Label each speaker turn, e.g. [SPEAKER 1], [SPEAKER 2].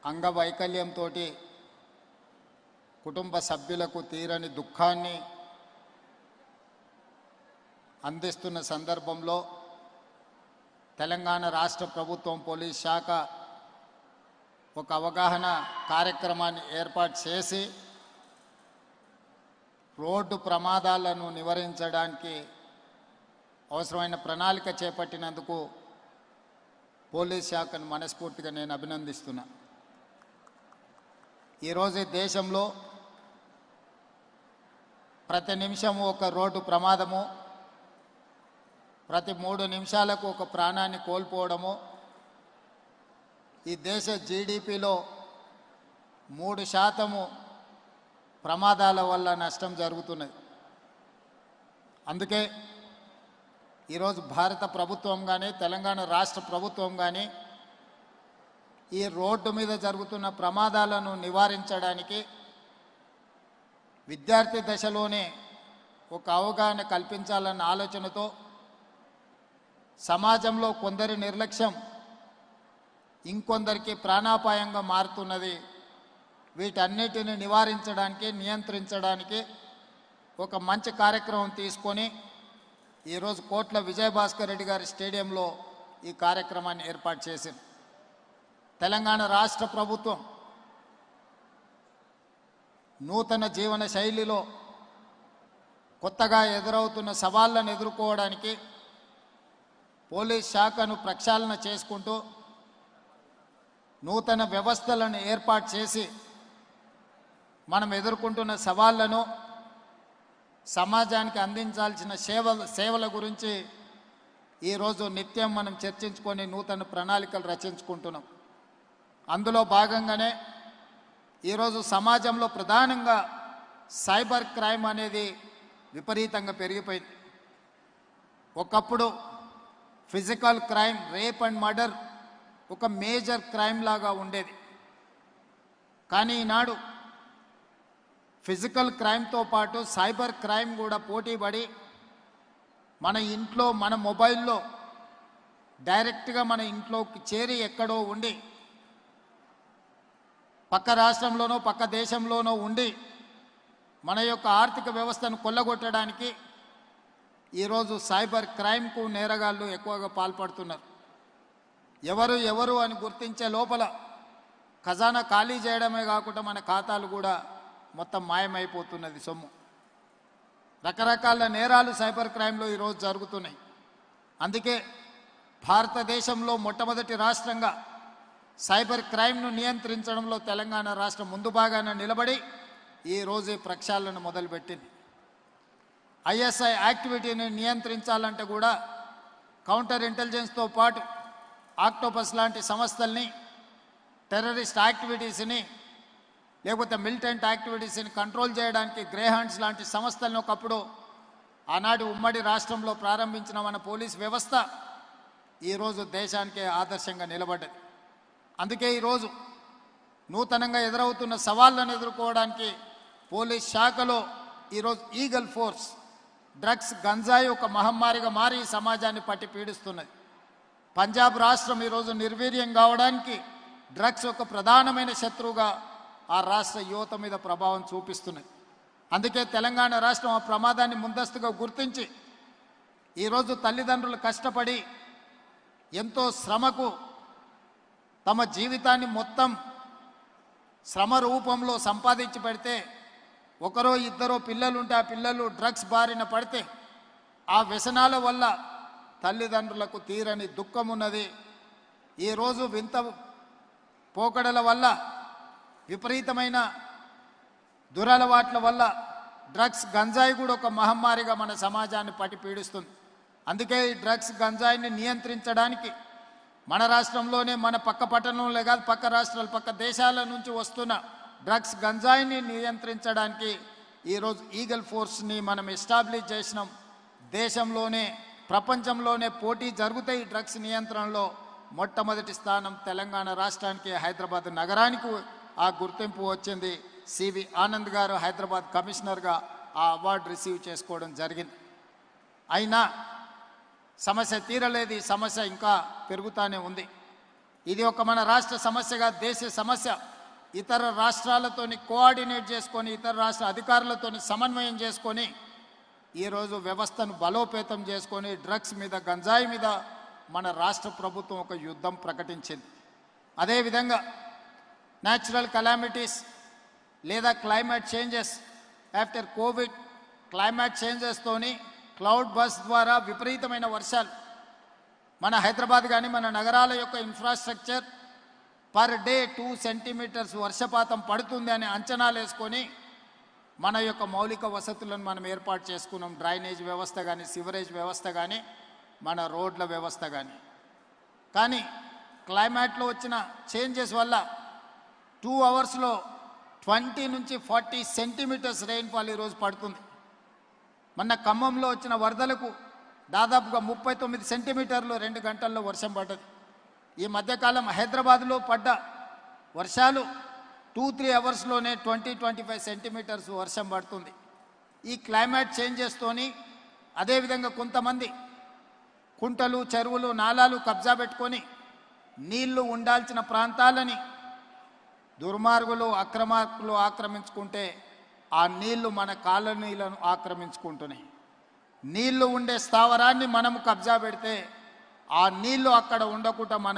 [SPEAKER 1] అంగవైకల్యంతో కుటుంబ సభ్యులకు తీరని దుఃఖాన్ని అందిస్తున్న సందర్భంలో తెలంగాణ రాష్ట్ర ప్రభుత్వం పోలీస్ శాఖ ఒక అవగాహన కార్యక్రమాన్ని ఏర్పాటు చేసి రోడ్డు ప్రమాదాలను నివారించడానికి అవసరమైన ప్రణాళిక చేపట్టినందుకు పోలీస్ శాఖను మనస్ఫూర్తిగా నేను అభినందిస్తున్నా. ఈరోజు దేశంలో ప్రతి నిమిషము ఒక రోడ్డు ప్రమాదము, ప్రతి 3 నిమిషాలకు ఒక ప్రాణాన్ని కోల్పోవడము ఈ దేశ జీడిపిలో 3% ప్రమాదాల వల్ల నష్టం జరుగుతున్నది. అందుకే ఈరోజు భారత ప్రభుత్వం కానీ తెలంగాణ రాష్ట్ర ప్రభుత్వం కానీ ఈ రోడ్డు మీద జరుగుతున్న ప్రమాదాలను నివారించడానికి విద్యార్థి దశలోనే ఒక అవగాహన కల్పించాలన్న ఆలోచనతో సమాజంలో కొందరి నిర్లక్ష్యం ఇంకొందరికి ప్రాణాపాయంగా మారుతున్నది. వీటన్నిటిని నివారించడానికి నియంత్రించడానికి ఒక మంచి కార్యక్రమం తీసుకొని ఈరోజు కోట్ల విజయభాస్కర్ రెడ్డి గారి స్టేడియంలో ఈ కార్యక్రమాన్ని ఏర్పాటు చేసింది. తెలంగాణ రాష్ట్ర ప్రభుత్వం నూతన జీవన శైలిలో కొత్తగా ఎదురవుతున్న సవాళ్లను ఎదుర్కోవడానికి పోలీస్ శాఖను ప్రక్షాళన చేసుకుంటూ నూతన వ్యవస్థలను ఏర్పాటు చేసి మనం ఎదుర్కొంటున్న సవాళ్లను సమాజానికి అందించాల్సిన సేవల గురించి ఈరోజు నిత్యం మనం చర్చించుకొని నూతన ప్రణాళికలు రచించుకుంటున్నాం. అందులో భాగంగానే ఈరోజు సమాజంలో ప్రధానంగా సైబర్ క్రైమ్ అనేది విపరీతంగా పెరిగిపోయింది. ఒకప్పుడు physical crime, rape and murder ఒక మేజర్ క్రైమ్ లాగా ఉండేది. కానీ ఈనాడు ఫిజికల్ క్రైమ్తో పాటు సైబర్ క్రైమ్ కూడా పోటీపడి మన ఇంట్లో మన మొబైల్లో డైరెక్ట్గా మన ఇంట్లోకి చేరి ఎక్కడో ఉండి పక్క రాష్ట్రంలోనో పక్క దేశంలోనో ఉండి మన యొక్క ఆర్థిక వ్యవస్థను కొల్లగొట్టడానికి ఈరోజు సైబర్ క్రైమ్కు నేరగాళ్ళు ఎక్కువగా పాల్పడుతున్నారు. ఎవరు అని గుర్తించే లోపల ఖజానా ఖాళీ చేయడమే కాకుండా మన ఖాతాలు కూడా మొత్తం మాయమైపోతున్నది సొమ్ము. రకరకాల నేరాలు సైబర్ క్రైమ్లో ఈరోజు జరుగుతున్నాయి. అందుకే భారతదేశంలో మొట్టమొదటి రాష్ట్రంగా సైబర్ క్రైమ్ను నియంత్రించడంలో తెలంగాణ రాష్ట్రం ముందు భాగాన నిలబడి ఈరోజు ఈ ప్రక్షాళన మొదలుపెట్టింది. ఐఎస్ఐ యాక్టివిటీని నియంత్రించాలంటే కూడా కౌంటర్ ఇంటెలిజెన్స్తో పాటు ఆక్టోపస్ లాంటి సంస్థల్ని, టెర్రరిస్ట్ యాక్టివిటీస్ని లేకపోతే మిలిటెంట్ యాక్టివిటీస్ని కంట్రోల్ చేయడానికి గ్రేహాండ్స్ లాంటి సంస్థలను ఒకప్పుడు ఆనాటి ఉమ్మడి రాష్ట్రంలో ప్రారంభించిన మన పోలీస్ వ్యవస్థ ఈరోజు దేశానికే ఆదర్శంగా నిలబడ్డది. అందుకే ఈరోజు నూతనంగా ఎదురవుతున్న సవాళ్ళను ఎదుర్కోవడానికి పోలీస్ శాఖలో ఈరోజు ఈగల్ ఫోర్స్, డ్రగ్స్ గంజాయి ఒక మహమ్మారిగా మారి సమాజాన్ని పట్టి పీడిస్తున్నది. పంజాబ్ రాష్ట్రం ఈరోజు నిర్వీర్యం కావడానికి డ్రగ్స్ ఒక ప్రధానమైన శత్రువుగా ఆ రాష్ట్ర యువత మీద ప్రభావం చూపిస్తున్నాయి. అందుకే తెలంగాణ రాష్ట్రం ఆ ప్రమాదాన్ని ముందస్తుగా గుర్తించి ఈరోజు తల్లిదండ్రులు కష్టపడి ఎంతో శ్రమకు తమ జీవితాన్ని మొత్తం శ్రమ రూపంలో సంపాదించి పెడితే ఒకరో ఇద్దరో పిల్లలుంటే ఆ పిల్లలు డ్రగ్స్ బారిన పడితే ఆ వ్యసనాల వల్ల తల్లిదండ్రులకు తీరని దుఃఖం ఉన్నది. ఈరోజు వింత పోకడల వల్ల, విపరీతమైన దురలవాట్ల వల్ల డ్రగ్స్ గంజాయి కూడా ఒక మహమ్మారిగా మన సమాజాన్ని పట్టి పీడిస్తుంది. అందుకే ఈ డ్రగ్స్ గంజాయిని నియంత్రించడానికి మన రాష్ట్రంలోనే, మన పక్క పట్టణంలో కాదు పక్క రాష్ట్రాలు పక్క దేశాల నుంచి వస్తున్న డ్రగ్స్ గంజాయిని నియంత్రించడానికి ఈరోజు ఈగల్ ఫోర్స్ని మనం ఎస్టాబ్లిష్ చేసినాం. దేశంలోనే ప్రపంచంలోనే పోటీ జరుగుతాయి డ్రగ్స్ నియంత్రణలో. మొట్టమొదటి స్థానం తెలంగాణ రాష్ట్రానికి, హైదరాబాద్ నగరానికి ఆ గుర్తింపు వచ్చింది. సివి ఆనంద్ గారు హైదరాబాద్ కమిషనర్గా ఆ అవార్డు రిసీవ్ చేసుకోవడం జరిగింది. అయినా సమస్య తీరలేదు. ఈ సమస్య ఇంకా పెరుగుతూనే ఉంది. ఇది ఒక మన రాష్ట్ర సమస్యగా దేశ సమస్య. ఇతర రాష్ట్రాలతోని కోఆర్డినేట్ చేసుకొని, ఇతర రాష్ట్ర అధికారులతోని సమన్వయం చేసుకొని ఈరోజు వ్యవస్థను బలోపేతం చేసుకొని డ్రగ్స్ మీద, గంజాయి మీద మన రాష్ట్ర ప్రభుత్వం ఒక యుద్ధం ప్రకటించింది. అదేవిధంగా న్యాచురల్ కలామిటీస్ లేదా climate changes, after COVID climate చేంజెస్తోని క్లౌడ్ బస్ ద్వారా విపరీతమైన వర్షాలు, మన హైదరాబాద్ కానీ మన నగరాల యొక్క ఇన్ఫ్రాస్ట్రక్చర్ పర్ డే 2 సెంటీమీటర్స్ వర్షపాతం పడుతుంది అని అంచనాలు వేసుకొని మన యొక్క మౌలిక వసతులను మనం ఏర్పాటు చేసుకున్నాం. డ్రైనేజ్ వ్యవస్థ కానీ, సివరేజ్ వ్యవస్థ కానీ, మన రోడ్ల వ్యవస్థ కానీ క్లైమేట్లో వచ్చిన చేంజెస్ వల్ల 2 అవర్స్లో 20 నుంచి 40 సెంటీమీటర్స్ రెయిన్ఫాల్ ఈరోజు పడుతుంది. మొన్న ఖమ్మంలో వచ్చిన వరదలకు దాదాపుగా 39 సెంటీమీటర్లు 2 గంటల్లో వర్షం పడ్డది. ఈ మధ్యకాలం హైదరాబాద్లో పడ్డ వర్షాలు 2-3 అవర్స్లోనే 20-25 సెంటీమీటర్స్ వర్షం పడుతుంది. ఈ క్లైమేట్ చేంజెస్తోని అదేవిధంగా కొంతమంది కుంటలు, చెరువులు, నాలాలు కబ్జా పెట్టుకొని నీళ్లు ఉండాల్సిన ప్రాంతాలని దుర్మార్గులు, అక్రమార్కులు ఆక్రమించుకుంటే ఆ నీళ్లు మన కాలనీలను ఆక్రమించుకుంటున్నాయి. నీళ్లు ఉండే స్థావరాన్ని మనము కబ్జా పెడితే ఆ నీళ్లు అక్కడ ఉండకుండా మన